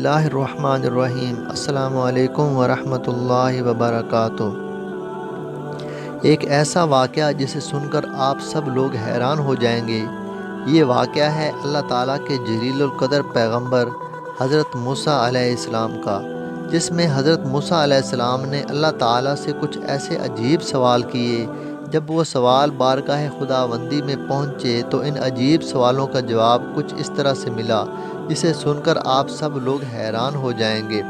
اللہ الرحمن الرحیم۔ السلام علیکم ورحمۃ اللہ وبرکاتہ۔ ایک ایسا واقعہ جسے سن کر آپ سب لوگ حیران ہو جائیں گے۔ یہ واقعہ ہے اللہ تعالیٰ کے جلیل القدر پیغمبر حضرت موسیٰ علیہ السلام کا، جس میں حضرت موسیٰ علیہ السلام نے اللہ تعالیٰ سے کچھ ایسے عجیب سوال کیے۔ جب وہ سوال بارگاہ خداوندی میں پہنچے تو ان عجیب سوالوں کا جواب کچھ اس طرح سے ملا جسے سن کر آپ سب لوگ حیران ہو جائیں گے۔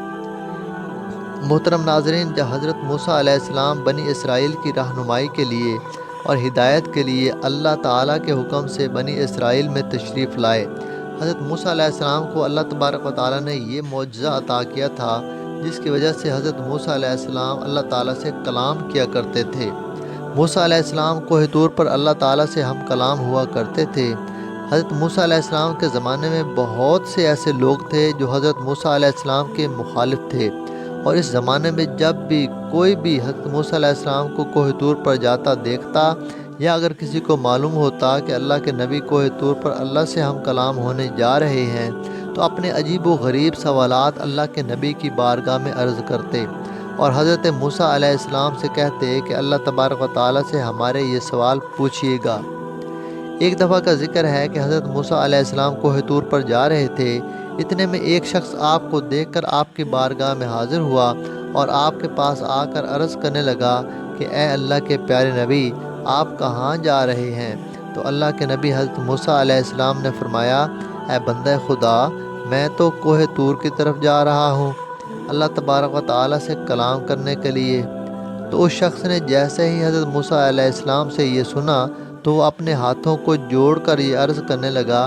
محترم ناظرین، جب حضرت موسیٰ علیہ السلام بنی اسرائیل کی رہنمائی کے لیے اور ہدایت کے لیے اللہ تعالیٰ کے حکم سے بنی اسرائیل میں تشریف لائے، حضرت موسیٰ علیہ السلام کو اللہ تبارک و تعالیٰ نے یہ معجزہ عطا کیا تھا جس کی وجہ سے حضرت موسیٰ علیہ السلام اللہ تعالیٰ سے کلام کیا کرتے تھے۔ موسیٰ علیہ السلام کوہ طور پر اللہ تعالیٰ سے ہم کلام ہوا کرتے تھے۔ حضرت موسیٰ علیہ السلام کے زمانے میں بہت سے ایسے لوگ تھے جو حضرت موسیٰ علیہ السلام کے مخالف تھے، اور اس زمانے میں جب بھی کوئی بھی حضرت موسیٰ علیہ السلام کو کوہ طور پر جاتا دیکھتا، یا اگر کسی کو معلوم ہوتا کہ اللہ کے نبی کوہ طور پر اللہ سے ہم کلام ہونے جا رہے ہیں، تو اپنے عجیب و غریب سوالات اللہ کے نبی کی بارگاہ میں عرض کرتے اور حضرت موسیٰ علیہ السلام سے کہتے کہ اللہ تبارک و تعالیٰ سے ہمارے یہ سوال پوچھیے گا۔ ایک دفعہ کا ذکر ہے کہ حضرت موسیٰ علیہ السلام کوہ طور پر جا رہے تھے۔ اتنے میں ایک شخص آپ کو دیکھ کر آپ کی بارگاہ میں حاضر ہوا اور آپ کے پاس آ کر عرض کرنے لگا کہ اے اللہ کے پیارے نبی، آپ کہاں جا رہے ہیں؟ تو اللہ کے نبی حضرت موسیٰ علیہ السلام نے فرمایا، اے بندہ خدا، میں تو کوہ طور کی طرف جا رہا ہوں اللہ تبارک و تعالیٰ سے کلام کرنے کے لیے۔ تو اس شخص نے جیسے ہی حضرت موسیٰ علیہ السلام سے یہ سنا تو وہ اپنے ہاتھوں کو جوڑ کر یہ عرض کرنے لگا،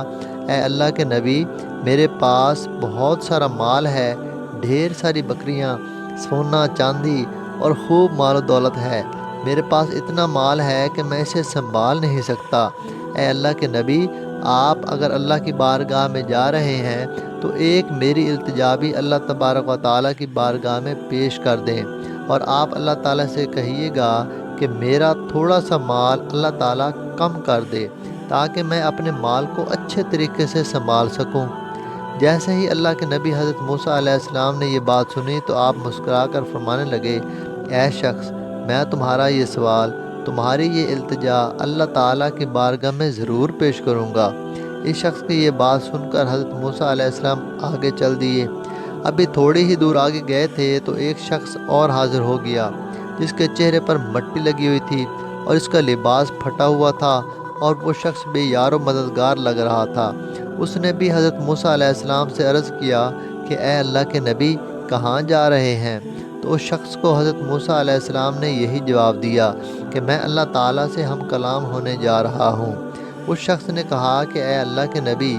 اے اللہ کے نبی، میرے پاس بہت سارا مال ہے، ڈھیر ساری بکریاں، سونا چاندی اور خوب مال و دولت ہے۔ میرے پاس اتنا مال ہے کہ میں اسے سنبھال نہیں سکتا۔ اے اللہ کے نبی، آپ اگر اللہ کی بارگاہ میں جا رہے ہیں تو ایک میری التجا بھی اللہ تبارک و تعالیٰ کی بارگاہ میں پیش کر دیں، اور آپ اللہ تعالیٰ سے کہیے گا کہ میرا تھوڑا سا مال اللہ تعالیٰ کم کر دے تاکہ میں اپنے مال کو اچھے طریقے سے سنبھال سکوں۔ جیسے ہی اللہ کے نبی حضرت موسیٰ علیہ السلام نے یہ بات سنی تو آپ مسکرا کر فرمانے لگے، اے شخص، میں تمہارا یہ سوال، تمہاری یہ التجا اللہ تعالیٰ کی بارگاہ میں ضرور پیش کروں گا۔ اس شخص کی یہ بات سن کر حضرت موسیٰ علیہ السلام آگے چل دیے۔ ابھی تھوڑی ہی دور آگے گئے تھے تو ایک شخص اور حاضر ہو گیا جس کے چہرے پر مٹی لگی ہوئی تھی اور اس کا لباس پھٹا ہوا تھا، اور وہ شخص بے یار و مددگار لگ رہا تھا۔ اس نے بھی حضرت موسیٰ علیہ السلام سے عرض کیا کہ اے اللہ کے نبی، کہاں جا رہے ہیں؟ تو اس شخص کو حضرت موسیٰ علیہ السلام نے یہی جواب دیا کہ میں اللہ تعالیٰ سے ہم کلام ہونے جا رہا ہوں۔ اس شخص نے کہا کہ اے اللہ کے نبی،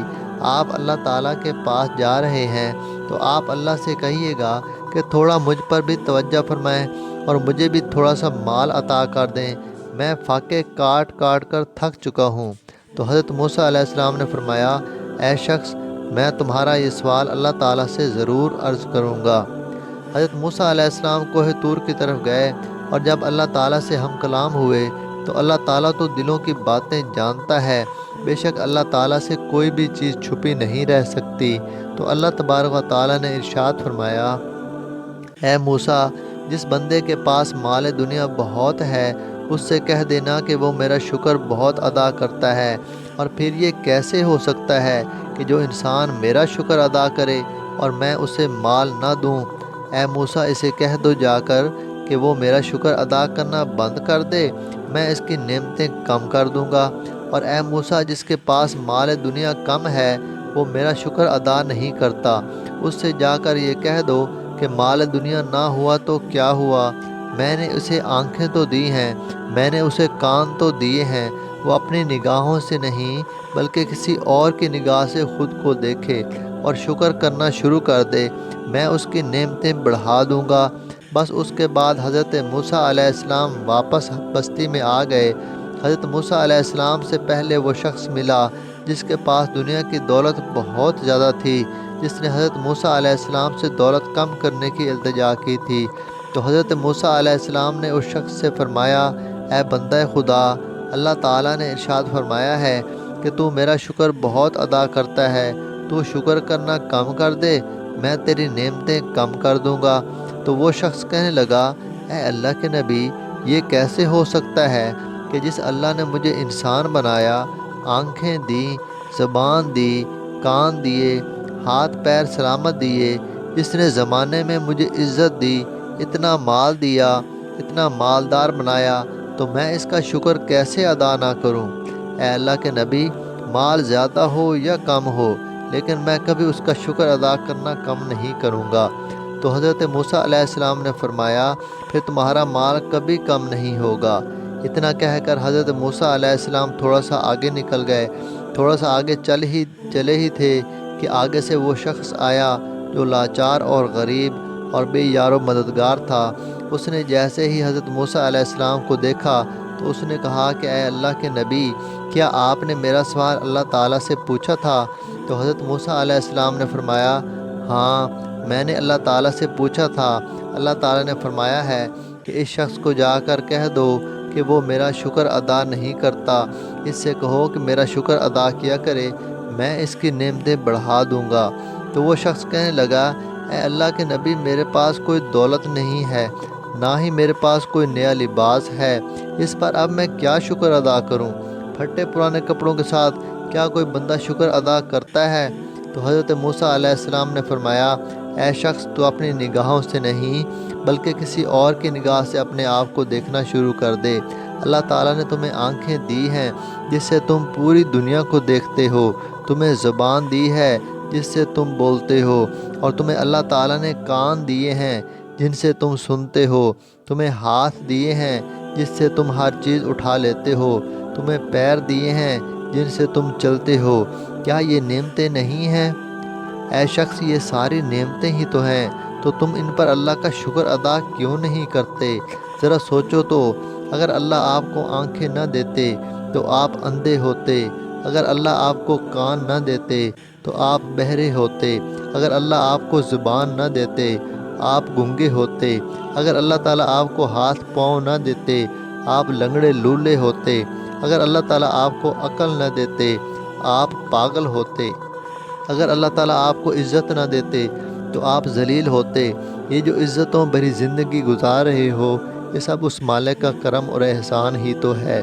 آپ اللہ تعالیٰ کے پاس جا رہے ہیں تو آپ اللہ سے کہیے گا کہ تھوڑا مجھ پر بھی توجہ فرمائیں اور مجھے بھی تھوڑا سا مال عطا کر دیں، میں فاقے کاٹ کاٹ کر تھک چکا ہوں۔ تو حضرت موسیٰ علیہ السلام نے فرمایا، اے شخص، میں تمہارا یہ سوال اللہ تعالیٰ سے ضرور عرض کروں گا۔ حضرت موسیٰ علیہ السلام کوہ طور کی طرف گئے، اور جب اللہ تعالیٰ سے ہم کلام ہوئے تو اللہ تعالیٰ تو دلوں کی باتیں جانتا ہے، بے شک اللہ تعالیٰ سے کوئی بھی چیز چھپی نہیں رہ سکتی۔ تو اللہ تبارک و تعالیٰ نے ارشاد فرمایا، اے موسیٰ، جس بندے کے پاس مال دنیا بہت ہے اس سے کہہ دینا کہ وہ میرا شکر بہت ادا کرتا ہے، اور پھر یہ کیسے ہو سکتا ہے کہ جو انسان میرا شکر ادا کرے اور میں اسے مال نہ دوں؟ اے موسیٰ، اسے کہہ دو جا کر کہ وہ میرا شکر ادا کرنا بند کر دے، میں اس کی نعمتیں کم کر دوں گا۔ اور اے موسیٰ، جس کے پاس مال دنیا کم ہے وہ میرا شکر ادا نہیں کرتا، اس سے جا کر یہ کہہ دو کہ مال دنیا نہ ہوا تو کیا ہوا، میں نے اسے آنکھیں تو دی ہیں، میں نے اسے کان تو دیے ہیں، وہ اپنی نگاہوں سے نہیں بلکہ کسی اور کی نگاہ سے خود کو دیکھے اور شکر کرنا شروع کر دے، میں اس کی نعمتیں بڑھا دوں گا۔ بس اس کے بعد حضرت موسیٰ علیہ السلام واپس بستی میں آ گئے۔ حضرت موسیٰ علیہ السلام سے پہلے وہ شخص ملا جس کے پاس دنیا کی دولت بہت زیادہ تھی، جس نے حضرت موسیٰ علیہ السلام سے دولت کم کرنے کی التجا کی تھی۔ تو حضرت موسیٰ علیہ السلام نے اس شخص سے فرمایا، اے بندہ خدا، اللہ تعالیٰ نے ارشاد فرمایا ہے کہ تو میرا شکر بہت ادا کرتا ہے، تو شکر کرنا کم کر دے میں تیری نعمتیں کم کر دوں گا۔ تو وہ شخص کہنے لگا، اے اللہ کے نبی، یہ کیسے ہو سکتا ہے کہ جس اللہ نے مجھے انسان بنایا، آنکھیں دیں، زبان دی، کان دیے، ہاتھ پیر سلامت دیے، جس نے زمانے میں مجھے عزت دی، اتنا مال دیا، اتنا مالدار بنایا، تو میں اس کا شکر کیسے ادا نہ کروں؟ اے اللہ کے نبی، مال زیادہ ہو یا کم ہو، لیکن میں کبھی اس کا شکر ادا کرنا کم نہیں کروں گا۔ تو حضرت موسیٰ علیہ السلام نے فرمایا، پھر تمہارا مال کبھی کم نہیں ہوگا۔ اتنا کہہ کر حضرت موسیٰ علیہ السلام تھوڑا سا آگے نکل گئے۔ تھوڑا سا آگے چلے ہی تھے کہ آگے سے وہ شخص آیا جو لاچار اور غریب اور بے یار و مددگار تھا۔ اس نے جیسے ہی حضرت موسیٰ علیہ السلام کو دیکھا تو اس نے کہا کہ اے اللہ کے نبی، کیا آپ نے میرا سوال اللہ تعالیٰ سے پوچھا تھا؟ تو حضرت موسیٰ علیہ السلام نے فرمایا، ہاں، میں نے اللہ تعالیٰ سے پوچھا تھا۔ اللہ تعالیٰ نے فرمایا ہے کہ اس شخص کو جا کر کہہ دو کہ وہ میرا شکر ادا نہیں کرتا، اس سے کہو کہ میرا شکر ادا کیا کرے، میں اس کی نعمتیں بڑھا دوں گا۔ تو وہ شخص کہنے لگا، اے اللہ کے نبی، میرے پاس کوئی دولت نہیں ہے، نہ ہی میرے پاس کوئی نیا لباس ہے، اس پر اب میں کیا شکر ادا کروں؟ پھٹے پرانے کپڑوں کے ساتھ کیا کوئی بندہ شکر ادا کرتا ہے؟ تو حضرت موسیٰ علیہ السلام نے فرمایا، اے شخص، تو اپنی نگاہوں سے نہیں بلکہ کسی اور کی نگاہ سے اپنے آپ کو دیکھنا شروع کر دے۔ اللہ تعالیٰ نے تمہیں آنکھیں دی ہیں جس سے تم پوری دنیا کو دیکھتے ہو، تمہیں زبان دی ہے جس سے تم بولتے ہو، اور تمہیں اللہ تعالیٰ نے کان دیے ہیں جن سے تم سنتے ہو، تمہیں ہاتھ دیے ہیں جس سے تم ہر چیز اٹھا لیتے ہو، تمہیں پیر دیے ہیں جن سے تم چلتے ہو۔ کیا یہ نعمتیں نہیں ہیں؟ اے شخص، یہ ساری نعمتیں ہی تو ہیں، تو تم ان پر اللہ کا شکر ادا کیوں نہیں کرتے؟ ذرا سوچو تو، اگر اللہ آپ کو آنکھیں نہ دیتے تو آپ اندھے ہوتے، اگر اللہ آپ کو کان نہ دیتے تو آپ بہرے ہوتے، اگر اللہ آپ کو زبان نہ دیتے آپ گونگے ہوتے، اگر اللہ تعالیٰ آپ کو ہاتھ پاؤں نہ دیتے آپ لنگڑے لولے ہوتے، اگر اللہ تعالیٰ آپ کو عقل نہ دیتے آپ پاگل ہوتے، اگر اللہ تعالیٰ آپ کو عزت نہ دیتے تو آپ ذلیل ہوتے۔ یہ جو عزتوں بھری زندگی گزار رہے ہو، یہ سب اس مالک کا کرم اور احسان ہی تو ہے،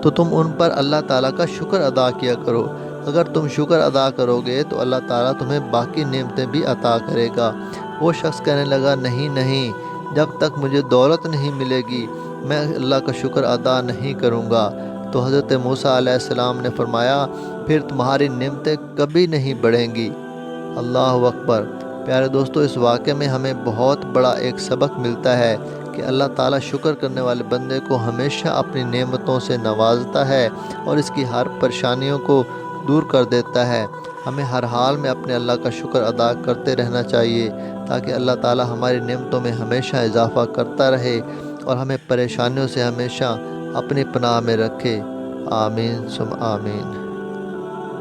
تو تم ان پر اللہ تعالیٰ کا شکر ادا کیا کرو۔ اگر تم شکر ادا کرو گے تو اللہ تعالیٰ تمہیں باقی نعمتیں بھی عطا کرے گا۔ وہ شخص کہنے لگا، نہیں نہیں، جب تک مجھے دولت نہیں ملے گی میں اللہ کا شکر ادا نہیں کروں گا۔ تو حضرت موسیٰ علیہ السلام نے فرمایا، پھر تمہاری نعمتیں کبھی نہیں بڑھیں گی۔ اللہ اکبر۔ پیارے دوستو، اس واقعے میں ہمیں بہت بڑا ایک سبق ملتا ہے کہ اللہ تعالیٰ شکر کرنے والے بندے کو ہمیشہ اپنی نعمتوں سے نوازتا ہے اور اس کی ہر پریشانیوں کو دور کر دیتا ہے۔ ہمیں ہر حال میں اپنے اللہ کا شکر ادا کرتے رہنا چاہیے تاکہ اللہ تعالیٰ ہماری نعمتوں میں ہمیشہ اضافہ کرتا رہے اور ہمیں پریشانیوں سے ہمیشہ اپنی پناہ میں رکھے۔ آمین ثم آمین۔